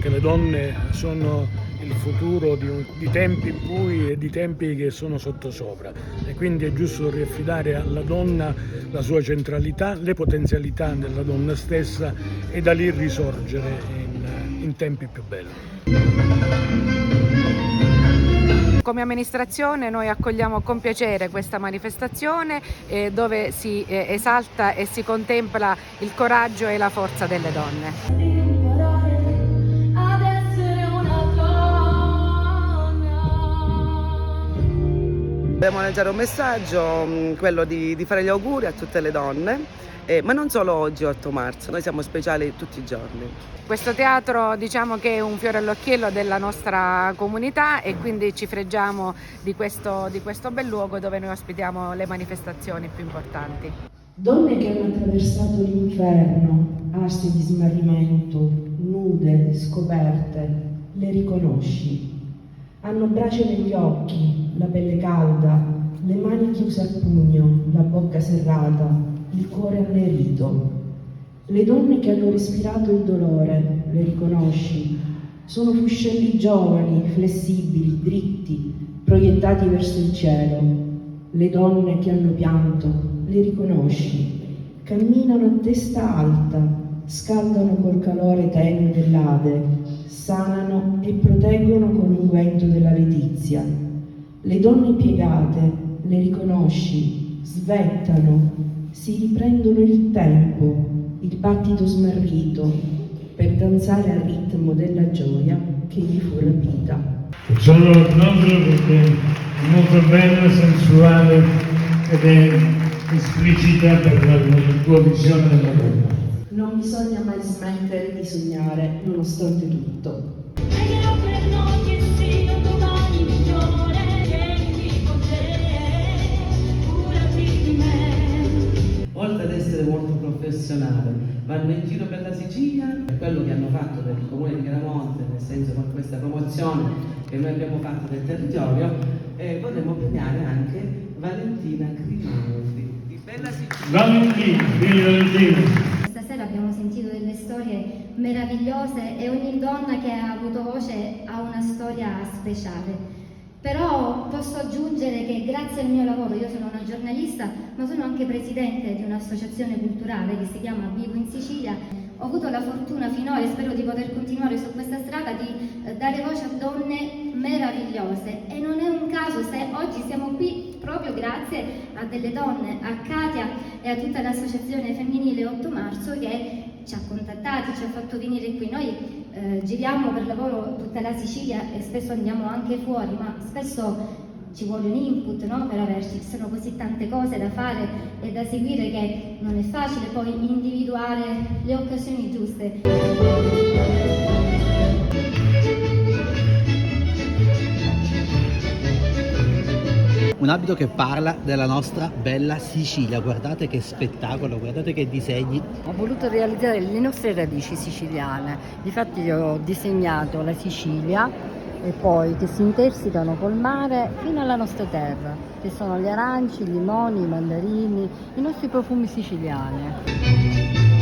che le donne sono il futuro di tempi bui e di tempi che sono sottosopra, e quindi è giusto riaffidare alla donna la sua centralità, le potenzialità della donna stessa, e da lì risorgere in tempi più belli. Come amministrazione noi accogliamo con piacere questa manifestazione dove si esalta e si contempla il coraggio e la forza delle donne. Vogliamo lanciare un messaggio, quello di fare gli auguri a tutte le donne, ma non solo oggi 8 marzo, noi siamo speciali tutti i giorni. Questo teatro diciamo che è un fiore all'occhiello della nostra comunità e quindi ci fregiamo di questo bel luogo dove noi ospitiamo le manifestazioni più importanti. Donne che hanno attraversato l'inferno, assi di smarrimento, nude, scoperte, le riconosci. Hanno brace negli occhi, la pelle calda, le mani chiuse a pugno, la bocca serrata, il cuore annerito. Le donne che hanno respirato il dolore, le riconosci. Sono fuscelli giovani, flessibili, dritti, proiettati verso il cielo. Le donne che hanno pianto, le riconosci. Camminano a testa alta, scaldano col calore tenue dell'Ade, sanano e proteggono con l'unguento della letizia. Le donne piegate, le riconosci, svettano, si riprendono il tempo, il battito smarrito, per danzare al ritmo della gioia che gli fu rapita. Solo nostro perché è molto bella, sensuale ed è esplicita per la tua visione della donna. Non bisogna mai smettere di sognare, nonostante tutto. Oltre ad essere molto professionale, vanno in giro per la Sicilia, quello che hanno fatto per il comune di Chiaramonte, nel senso con questa promozione che noi abbiamo fatto del territorio, vorremmo premiare anche Valentina Grimaldi di Bella Sicilia. Valentina. Stasera abbiamo sentito delle storie meravigliose e ogni donna che ha avuto voce ha una storia speciale. Però posso aggiungere che grazie al mio lavoro, io sono una giornalista, ma sono anche presidente di un'associazione culturale che si chiama Vivo in Sicilia, ho avuto la fortuna finora, e spero di poter continuare su questa strada, di dare voce a donne meravigliose. E non è un caso se oggi siamo qui proprio grazie a delle donne, a Katia e a tutta l'associazione femminile 8 marzo che ci ha contattati, ci ha fatto venire qui. Noi giriamo per lavoro tutta la Sicilia e spesso andiamo anche fuori, ma spesso ci vuole un input, no? Per averci, ci sono così tante cose da fare e da seguire che non è facile poi individuare le occasioni giuste. Un abito che parla della nostra bella Sicilia, guardate che spettacolo, guardate che disegni. Ho voluto realizzare le nostre radici siciliane, difatti io ho disegnato la Sicilia e poi che si intersecano col mare fino alla nostra terra, che sono gli aranci, i limoni, i mandarini, i nostri profumi siciliani.